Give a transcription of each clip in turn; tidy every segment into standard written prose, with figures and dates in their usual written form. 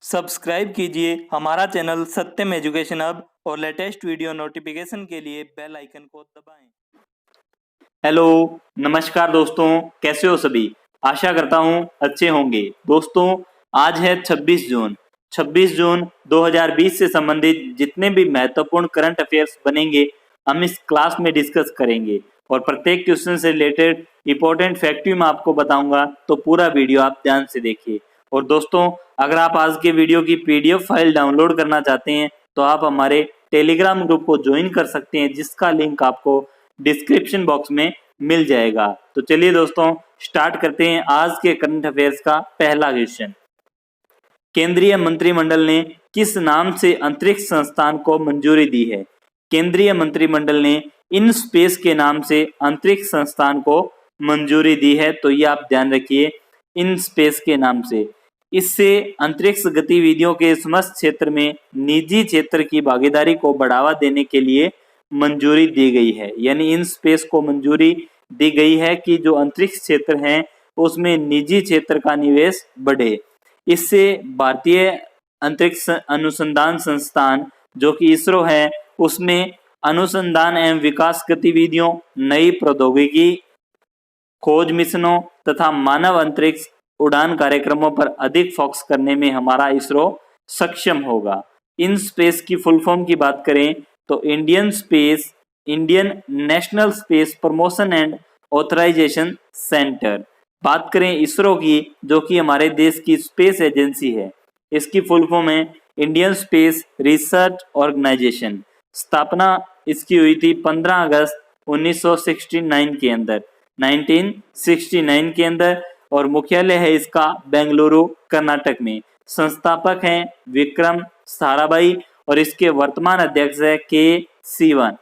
Subscribe कीजिए हमारा channel सत्यम education hub और लेटेस्ट वीडियो नोटिफिकेशन के लिए बेल आइकन को दबाएं। हेलो, नमस्कार दोस्तों, कैसे हो सभी। आशा करता हूं अच्छे होंगे। दोस्तों, आज है 26 जून 2020 से संबंधित जितने भी महत्वपूर्ण करंट अफेयर्स बनेंगे हम इस क्लास में डिस्कस करेंगे और प्रत्येक क्वेश्चन से रिलेटेड इंपॉर्टेंट फैक्ट भी मैं आपको बताऊंगा, तो पूरा वीडियो आप ध्यान से देखिए। और दोस्तों, अगर आप आज के वीडियो की पीडीएफ फाइल डाउनलोड करना चाहते हैं तो आप हमारे टेलीग्राम ग्रुप को ज्वाइन कर सकते हैं, जिसका लिंक आपको डिस्क्रिप्शन बॉक्स में मिल जाएगा। तो चलिए दोस्तों, स्टार्ट करते हैं आज के करंट अफेयर्स का पहला क्वेश्चन। केंद्रीय मंत्रिमंडल ने किस नाम से अंतरिक्ष संस्थान को मंजूरी दी है। केंद्रीय मंत्रिमंडल ने इन स्पेस के नाम से अंतरिक्ष संस्थान को मंजूरी दी है, तो ये आप ध्यान रखिए, इन स्पेस के नाम से। इससे अंतरिक्ष गतिविधियों के समस्त क्षेत्र में निजी क्षेत्र की भागीदारी को बढ़ावा देने के लिए मंजूरी दी गई है। यानी इन स्पेस को मंजूरी दी गई है कि जो अंतरिक्ष क्षेत्र है उसमें निजी क्षेत्र का निवेश बढ़े। इससे भारतीय अंतरिक्ष अनुसंधान संस्थान जो कि इसरो है, उसमें अनुसंधान एवं विकास गतिविधियों, नई प्रौद्योगिकी, खोज मिशनों तथा मानव अंतरिक्ष उड़ान कार्यक्रमों पर अधिक फोकस करने में हमारा इसरो सक्षम होगा। इन स्पेस की फुल फॉर्म की बात करें तो Indian national space promotion and authorisation centre. बात करें इसरो की, जो कि हमारे देश की स्पेस एजेंसी है, इसकी फुल फॉर्म है इंडियन स्पेस रिसर्च ऑर्गेनाइजेशन। स्थापना इसकी हुई थी 15 अगस्त 1969 के अंदर और मुख्यालय है इसका बेंगलुरु, कर्नाटक में। संस्थापक हैं विक्रम साराभाई और इसके वर्तमान अध्यक्ष है के सीवन।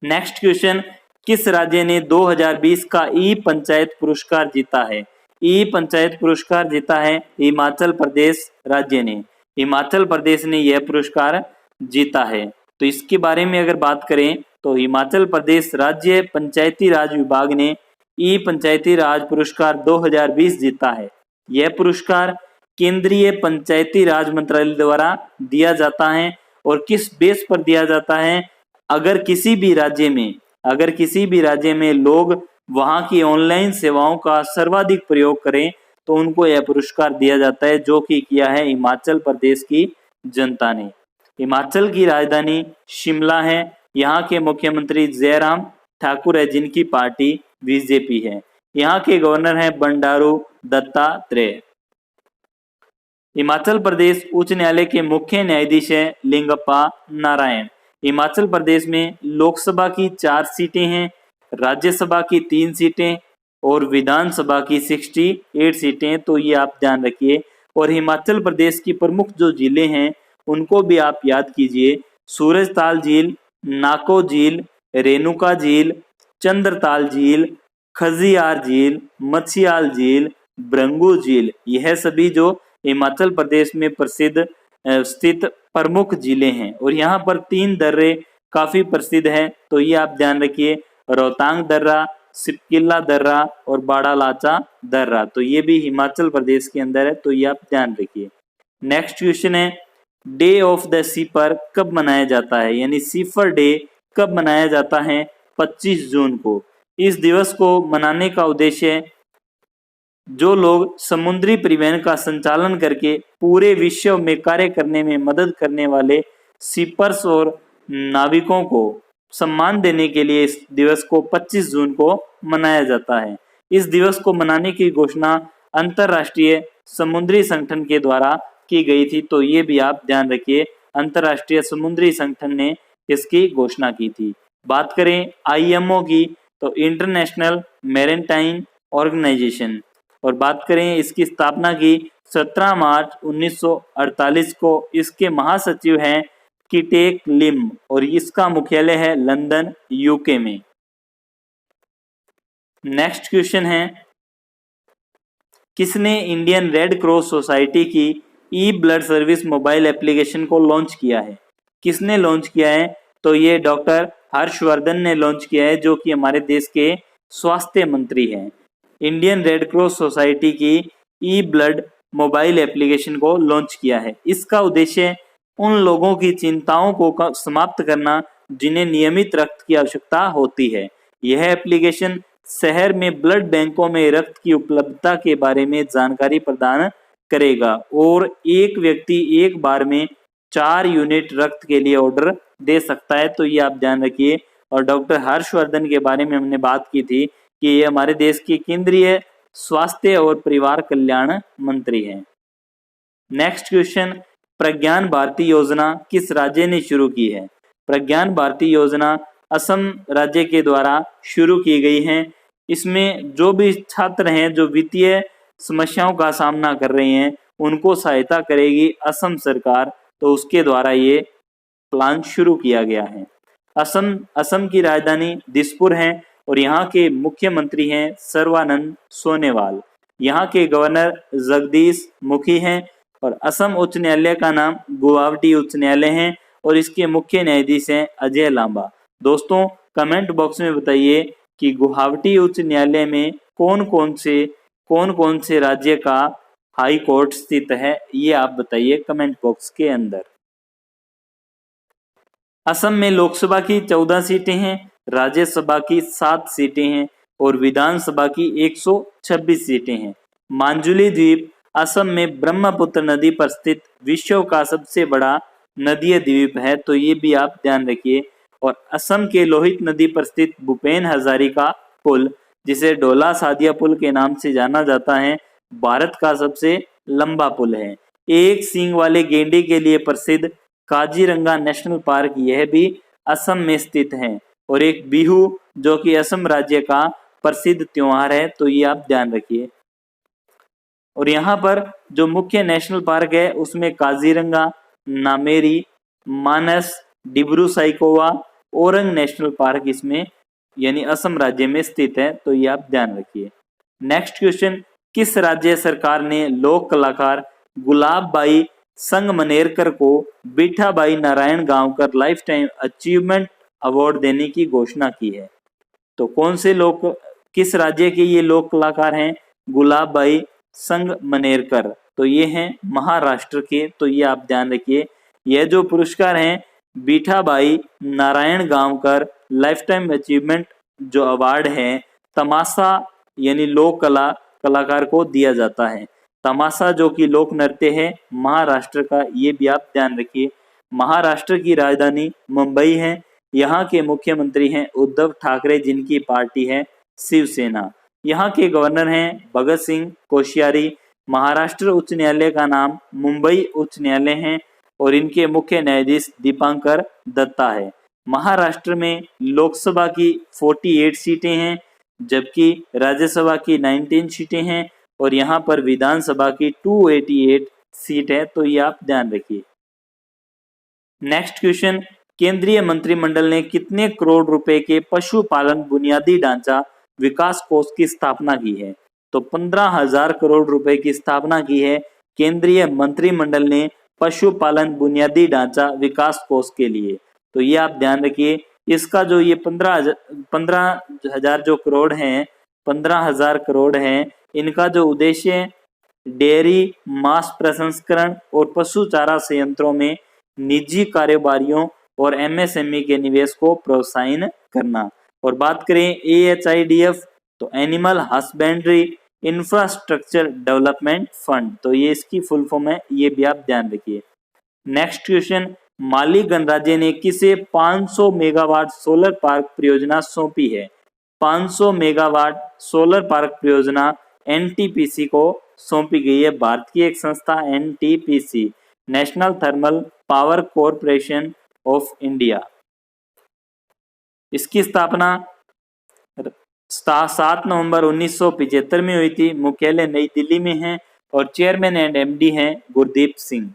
नेक्स्ट क्वेश्चन, किस राज्य ने 2020 का ई पंचायत पुरस्कार जीता है। ई पंचायत पुरस्कार जीता है हिमाचल प्रदेश राज्य ने। हिमाचल प्रदेश ने यह पुरस्कार जीता है। तो इसके बारे में अगर बात करें तो हिमाचल प्रदेश राज्य पंचायती राज विभाग ने ई पंचायती राज पुरस्कार 2020 जीता है। यह पुरस्कार केंद्रीय पंचायती राज मंत्रालय द्वारा दिया जाता है और किस बेस पर दिया जाता है, अगर किसी भी राज्य में लोग वहां की ऑनलाइन सेवाओं का सर्वाधिक प्रयोग करें तो उनको यह पुरस्कार दिया जाता है, जो कि किया है हिमाचल प्रदेश की जनता ने। हिमाचल की राजधानी शिमला है। यहाँ के मुख्यमंत्री जयराम ठाकुर है, जिनकी पार्टी बीजेपी है। यहाँ के गवर्नर हैं बंडारू दत्तात्रेय। हिमाचल प्रदेश उच्च न्यायालय के मुख्य न्यायाधीश है लिंगप्पा नारायण। हिमाचल प्रदेश में लोकसभा की 4 सीटें हैं, राज्यसभा की 3 सीटें और विधानसभा की 68 सीटें, तो ये आप ध्यान रखिए। और हिमाचल प्रदेश की प्रमुख जो जिले हैं उनको भी आप याद कीजिए, सूरजताल झील, नाको झील, रेणुका झील, चंद्रताल झील, खजियार झील, मछियाल झील, भृंगु झील, यह सभी जो हिमाचल प्रदेश में प्रसिद्ध स्थित प्रमुख जिले हैं। और यहाँ पर 3 दर्रे काफी प्रसिद्ध हैं, तो ये आप ध्यान रखिए, रोहतांग दर्रा, सिपकिल्ला दर्रा और बाड़ालाचा दर्रा, तो ये भी हिमाचल प्रदेश के अंदर है, तो ये आप ध्यान रखिए। नेक्स्ट क्वेश्चन है, डे ऑफ द सीपर कब मनाया जाता है। यानी सीपर डे कब मनाया जाता है, 25 जून को। इस दिवस को मनाने का उद्देश्य जो लोग समुद्री परिवहन का संचालन करके पूरे विश्व में कार्य करने में मदद करने वाले सीपर्स और नाविकों को सम्मान देने के लिए इस दिवस को 25 जून को मनाया जाता है। इस दिवस को मनाने की घोषणा अंतरराष्ट्रीय समुद्री संगठन के द्वारा की गई थी, तो ये भी आप ध्यान रखिए, अंतरराष्ट्रीय समुद्री संगठन ने इसकी घोषणा की थी। बात करें आईएमओ की तो इंटरनेशनल मैरीटाइम ऑर्गेनाइजेशन, और बात करें इसकी स्थापना की 17 मार्च 1948 को। इसके महासचिव हैं किटेक लिम और इसका मुख्यालय है लंदन, यूके में। नेक्स्ट क्वेश्चन है, किसने इंडियन रेड क्रॉस सोसाइटी की e blood service mobile application को लॉन्च किया है। किसने लॉन्च किया है, तो ये डॉक्टर हर्षवर्धन ने लॉन्च किया है, जो कि हमारे देश के स्वास्थ्य मंत्री हैं। इंडियन रेड क्रॉस सोसाइटी की ई ब्लड मोबाइल एप्लीकेशन को लॉन्च किया है। इसका उद्देश्य उन लोगों की चिंताओं को समाप्त करना जिन्हें नियमित रक्त की आवश्यकता होती है। यह एप्लीकेशन शहर में ब्लड बैंकों में रक्त की उपलब्धता के बारे में जानकारी प्रदान करेगा और एक व्यक्ति एक बार में 4 यूनिट रक्त के लिए ऑर्डर दे सकता है। तो ये आप ध्यान रखिए। और डॉक्टर हर्षवर्धन के बारे में हमने बात की थी कि ये हमारे देश के केंद्रीय स्वास्थ्य और परिवार कल्याण मंत्री हैं। नेक्स्ट क्वेश्चन, प्रज्ञान भारती योजना किस राज्य ने शुरू की है? प्रज्ञान भारती योजना असम राज्य के द्वारा शुरू की गई है। इसमें जो भी छात्र हैं जो वित्तीय समस्याओं का सामना कर रहे हैं उनको सहायता करेगी असम सरकार, तो उसके द्वारा ये प्लान शुरू किया गया है। असम की राजधानी दिसपुर है और यहाँ के मुख्यमंत्री हैं सर्बानंद सोनोवाल। यहाँ के गवर्नर जगदीश मुखी हैं और असम उच्च न्यायालय का नाम गुवाहाटी उच्च न्यायालय है और इसके मुख्य न्यायाधीश हैं अजय लांबा। दोस्तों कमेंट बॉक्स में बताइए कि गुवाहाटी उच्च न्यायालय में कौन कौन से राज्य का हाई कोर्ट स्थित है, ये आप बताइए कमेंट बॉक्स के अंदर। असम में लोकसभा की 14 सीटें हैं, राज्यसभा की 7 सीटें हैं और विधानसभा की 126 सीटें हैं। मांजुली द्वीप असम में ब्रह्मपुत्र नदी पर स्थित विश्व का सबसे बड़ा नदीय द्वीप है, तो ये भी आप ध्यान रखिए। और असम के लोहित नदी पर स्थित भूपेन हजारिका पुल, जिसे ढोला सादिया पुल के नाम से जाना जाता है, भारत का सबसे लंबा पुल है। एक सींग वाले गेंडे के लिए प्रसिद्ध काजीरंगा नेशनल पार्क यह भी असम में स्थित है। और एक बिहू जो कि असम राज्य का प्रसिद्ध त्योहार है, तो ये आप ध्यान रखिए। और यहाँ पर जो मुख्य नेशनल पार्क है उसमें काजीरंगा, नामेरी, मानस, डिब्रू साइखोवा, ओरंग नेशनल पार्क इसमें यानी असम राज्य में स्थित है, तो ये आप ध्यान रखिए। नेक्स्ट क्वेश्चन, किस राज्य सरकार ने लोक कलाकार गुलाबबाई संगमनेरकर को Vithabai Narayan Gaonkar lifetime achievement award देने की घोषणा की है? तो किस राज्य के ये लोक कलाकार हैं? गुलाबबाई संगमनेरकर, तो ये हैं महाराष्ट्र के, तो ये आप ध्यान रखिए। यह जो पुरस्कार हैं Vithabai Narayan Gaonkar lifetime achievement जो अवार्ड है तमाशा यानी लोक कलाकार को दिया जाता है। तमाशा जो कि लोक नृत्य है महाराष्ट्र का, ये भी आप ध्यान रखिए। महाराष्ट्र की राजधानी मुंबई है। यहाँ के मुख्यमंत्री हैं उद्धव ठाकरे जिनकी पार्टी है शिवसेना। यहाँ के गवर्नर हैं भगत सिंह कोश्यारी। महाराष्ट्र उच्च न्यायालय का नाम मुंबई उच्च न्यायालय है और इनके मुख्य न्यायाधीश दीपांकर दत्ता है। महाराष्ट्र में लोकसभा की 48 सीटें हैं जबकि राज्यसभा की 19 सीटें हैं और यहाँ पर विधानसभा की 288 सीट है, तो ये आप ध्यान रखिए। नेक्स्ट क्वेश्चन, केंद्रीय मंत्रिमंडल ने कितने करोड़ रुपए के पशुपालन बुनियादी ढांचा विकास कोष की स्थापना की है? तो 15,000 करोड़ रुपए की स्थापना की है केंद्रीय मंत्रिमंडल ने पशुपालन बुनियादी ढांचा विकास कोष के लिए, तो ये आप ध्यान रखिए। इसका जो ये 15,000 जो करोड़ हैं, 15,000 करोड़ हैं, इनका जो उद्देश्य डेयरी, मांस प्रसंस्करण और पशु चारा संयंत्रों में निजी कारोबारियों और एमएसएमई के निवेश को प्रोत्साहित करना। और बात करें AHIDF, तो animal husbandry infrastructure development fund, तो ये इसकी फुल फॉर्म है, ये भी आप ध्यान रखिए। नेक्स्ट क्वेश्चन, माली गणराज्य ने किसे 500 मेगावाट सोलर पार्क परियोजना सौंपी है? 500 मेगावाट सोलर पार्क परियोजना NTPC को सौंपी गई है। भारत की एक संस्था NTPC, national thermal power corporation of India. इसकी स्थापना 7 नवंबर 1975 में हुई थी। मुख्यालय नई दिल्ली में है और चेयरमैन एंड MD हैं गुरदीप सिंह।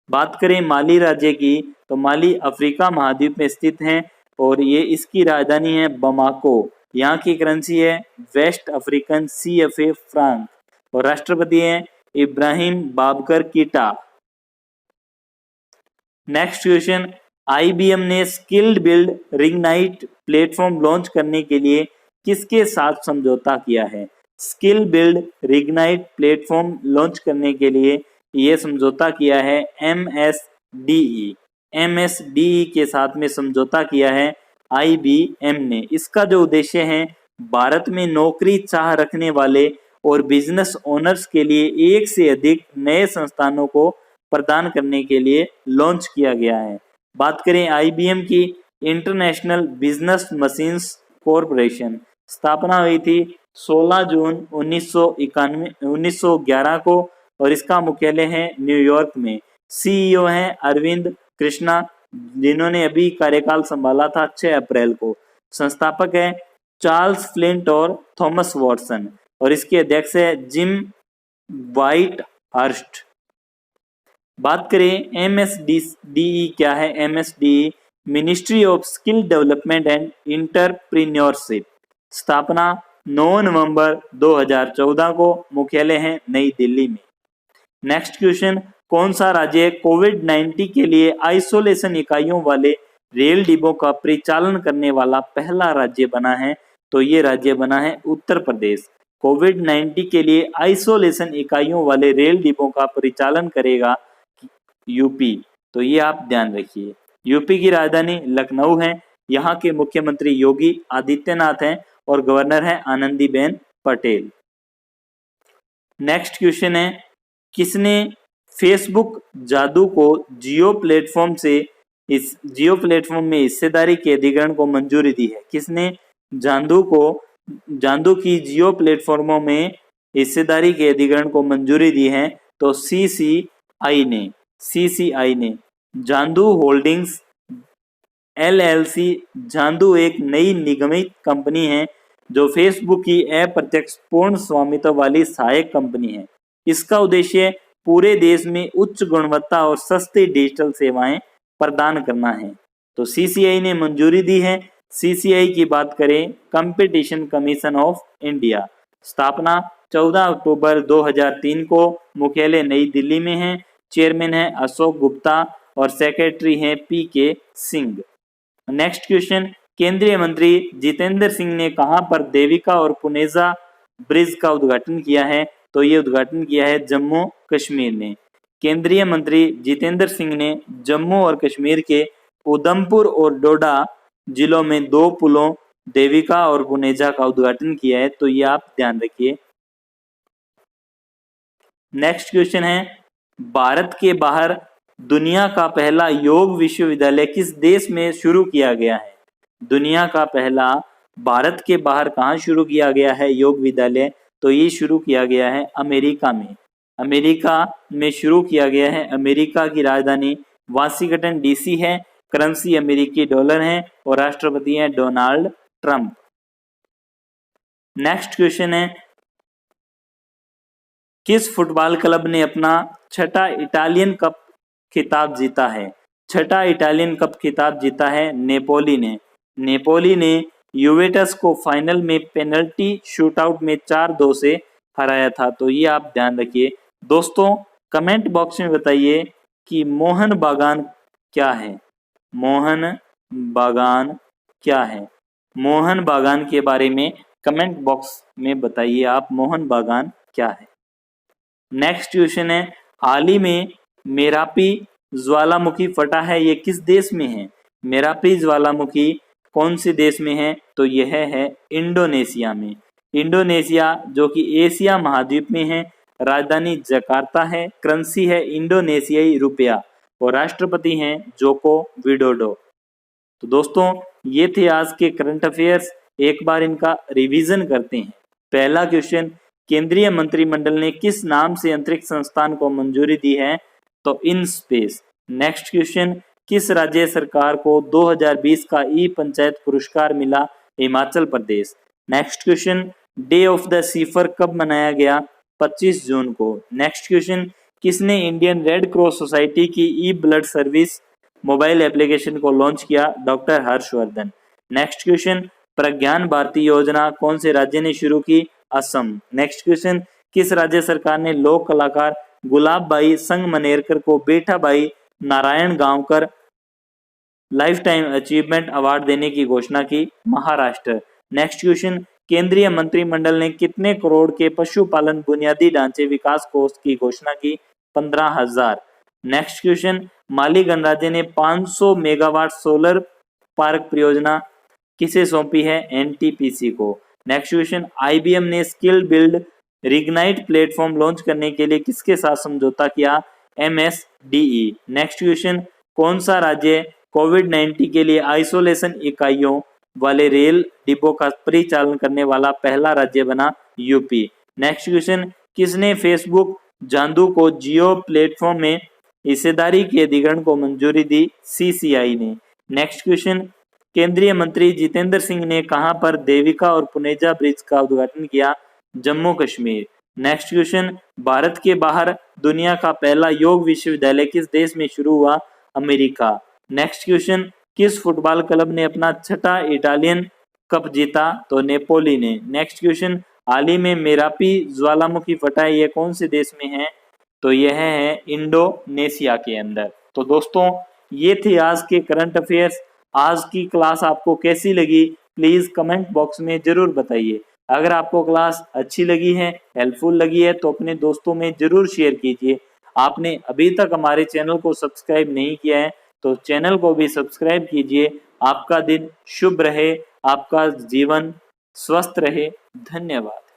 बात करें माली राज्य की, तो माली अफ्रीका महाद्वीप में स्थित है और ये इसकी राजधानी है बमाको। यहाँ की करेंसी है वेस्ट अफ्रीकन CFA फ्रांक और राष्ट्रपति हैं इब्राहिम बाबकर कीटा। नेक्स्ट क्वेश्चन, IBM ने स्किल्ड बिल्ड रिंगनाइट प्लेटफॉर्म लॉन्च करने के लिए किसके साथ समझौता किया है? Skill build reignite platform launch करने के लिए ये समझौता किया है एमएसडीई के साथ में समझौता किया है आईबीएम ने। इसका जो उद्देश्य है भारत में नौकरी चाह रखने वाले और बिजनेस ओनर्स के लिए एक से अधिक नए संस्थानों को प्रदान करने के लिए लॉन्च किया गया है। बात करें आईबीएम की, इंटरनेशनल बिजनेस मशीन्स कॉरपोरेशन स्थापना हुई थी 16 जून 1911 को और इसका मुख्यालय है न्यूयॉर्क में। सीईओ हैं अरविंद कृष्णा, जिन्होंने अभी कार्यकाल संभाला था 6 अप्रैल को। संस्थापक है चार्ल्स फ्लिंट और थॉमस वॉटसन और इसके अध्यक्ष है जिम व्हाइट हर्स्ट। बात करें एमएसडीई क्या है? MSDE ministry of skill development and entrepreneurship, स्थापना 9 नवंबर 2014 को, मुख्यालय है नई दिल्ली में। नेक्स्ट क्वेश्चन, कौन सा राज्य कोविड-19 के लिए आइसोलेशन इकाइयों वाले रेल डिब्बों का परिचालन करने वाला पहला राज्य बना है? तो ये राज्य बना है उत्तर प्रदेश। कोविड-19 के लिए आइसोलेशन इकाइयों वाले रेल डिब्बों का परिचालन करेगा यूपी, तो ये आप ध्यान रखिए। यूपी की राजधानी लखनऊ है, यहाँ के मुख्यमंत्री योगी आदित्यनाथ हैं और गवर्नर है आनंदीबेन पटेल। नेक्स्ट क्वेश्चन है, किसने फेसबुक जादू को जियो प्लेटफॉर्म में हिस्सेदारी के अधिग्रहण को मंजूरी दी है? किसने जादू की जियो प्लेटफॉर्मों में हिस्सेदारी के अधिग्रहण को मंजूरी दी है? तो सीसीआई ने। जादू होल्डिंग्स एलएलसी, जादू एक नई निगमित कंपनी है जो फेसबुक की अप्रत्यक्ष पूर्ण स्वामित्व वाली सहायक कंपनी है। इसका उद्देश्य पूरे देश में उच्च गुणवत्ता और सस्ती डिजिटल सेवाएं प्रदान करना है। तो सीसीआई ने मंजूरी दी है। सीसीआई की बात करें, कंपटीशन कमीशन ऑफ इंडिया, स्थापना 14 अक्टूबर 2003 को, मुख्यालय नई दिल्ली में है, चेयरमैन है अशोक गुप्ता और सेक्रेटरी हैं पीके सिंह। नेक्स्ट क्वेश्चन, केंद्रीय मंत्री जितेंद्र सिंह ने कहां पर देविका और पुनेजा ब्रिज का उद्घाटन किया है? तो ये उद्घाटन किया है जम्मू कश्मीर ने। केंद्रीय मंत्री जितेंद्र सिंह ने जम्मू और कश्मीर के उधमपुर और डोडा जिलों में 2 पुलों देविका और पुनेजा का उद्घाटन किया है, तो ये आप ध्यान रखिए। नेक्स्ट क्वेश्चन है, भारत के बाहर दुनिया का पहला योग विश्वविद्यालय किस देश में शुरू किया गया है? दुनिया का पहला भारत के बाहर कहाँ शुरू किया गया है योग विद्यालय? तो ये शुरू किया गया है अमेरिका में। अमेरिका में शुरू किया गया है। अमेरिका की राजधानी वाशिंगटन डीसी है, करेंसी अमेरिकी डॉलर है और राष्ट्रपति हैं डोनाल्ड ट्रंप। नेक्स्ट क्वेश्चन है, किस फुटबॉल क्लब ने अपना 6ठा इटालियन कप खिताब जीता है? 6ठा इटालियन कप खिताब जीता है नेपोली ने। नेपोली ने यूवेंटस को फाइनल में पेनल्टी शूटआउट में 4-2 से हराया था, तो ये आप ध्यान रखिए। दोस्तों, कमेंट बॉक्स में बताइए कि मोहन बागान क्या है? मोहन बागान क्या है? मोहन बागान के बारे में कमेंट बॉक्स में बताइए आप, मोहन बागान क्या है। नेक्स्ट क्वेश्चन है, हाल ही में मेरापी ज्वालामुखी फटा है, ये किस देश में है? मेरापी ज्वालामुखी कौन से देश में है? तो यह है इंडोनेशिया में। इंडोनेशिया जो कि एशिया महाद्वीप में है, राजधानी जकार्ता है, करेंसी है इंडोनेशियाई रुपया और राष्ट्रपति हैं जोको विडोडो। तो दोस्तों, ये थे आज के करंट अफेयर्स। एक बार इनका रिवीजन करते हैं। पहला क्वेश्चन, केंद्रीय मंत्रिमंडल ने किस नाम से अंतरिक्ष संस्थान को मंजूरी दी है? तो इन स्पेस। नेक्स्ट क्वेश्चन, किस राज्य सरकार को 2020 का ई पंचायत पुरस्कार मिला? Himachal Pradesh. Next question, day of the seafarer कब मनाया गया? 25 जून को। नेक्स्ट क्वेश्चन, किसने इंडियन रेड क्रॉस सोसाइटी की e blood service mobile application को लॉन्च किया? Doctor Harshvardhan. Next question, Pragyan Bharati योजना कौन से राज्य ने शुरू की? असम। नेक्स्ट क्वेश्चन, किस राज्य सरकार ने लोक कलाकार गुलाब बाई संगमनेरकर को बेटा by Narayan Gaonkar lifetime achievement award देने की घोषणा की? महाराष्ट्र। नेक्स्ट क्वेश्चन, केंद्रीय मंत्रिमंडल ने कितने करोड़ के पशुपालन बुनियादी ढांचे विकास कोष की घोषणा की? 15,000। नेक्स्ट क्वेश्चन, माली गणराज्य ने 500 मेगावाट सोलर पार्क परियोजना किसे सौंपी है? एनटीपीसी को। नेक्स्ट क्वेश्चन, आईबीएम ने skill build reignite platform launch करने के लिए किसके साथ समझौता किया? एमएसडीई। नेक्स्ट क्वेश्चन, कौन सा राज्य कोविड-19 के लिए आइसोलेशन इकाइयों वाले रेल डिब्बों का परिचालन करने वाला पहला राज्य बना? यूपी। नेक्स्ट क्वेश्चन, किसने फेसबुक जादू को जियो प्लेटफॉर्म में हिस्सेदारी के अधिग्रहण को मंजूरी दी? सीसीआई ने। नेक्स्ट क्वेश्चन, केंद्रीय मंत्री जितेंद्र सिंह ने कहां पर देविका और पुनेजा ब्रिज का उद्घाटन किया? जम्मू कश्मीर। नेक्स्ट क्वेश्चन, भारत के बाहर दुनिया का पहला योग विश्वविद्यालय किस देश में शुरू हुआ? अमेरिका। नेक्स्ट क्वेश्चन, किस फुटबॉल क्लब ने अपना छठा इटालियन कप जीता? तो नेपोली ने। नेक्स्ट क्वेश्चन, हाल ही में मेरापी ज्वालामुखी फटा है, यह कौन से देश में है? तो यह है इंडोनेशिया के अंदर। तो दोस्तों, ये थे आज के करंट अफेयर्स। आज की क्लास आपको कैसी लगी प्लीज कमेंट बॉक्स में जरूर बताइए। अगर आपको क्लास अच्छी लगी है, हेल्पफुल लगी है तो अपने दोस्तों में जरूर शेयर कीजिए। आपने अभी तक हमारे चैनल को सब्सक्राइब नहीं किया है तो चैनल को भी सब्सक्राइब कीजिए। आपका दिन शुभ रहे, आपका जीवन स्वस्थ रहे। धन्यवाद।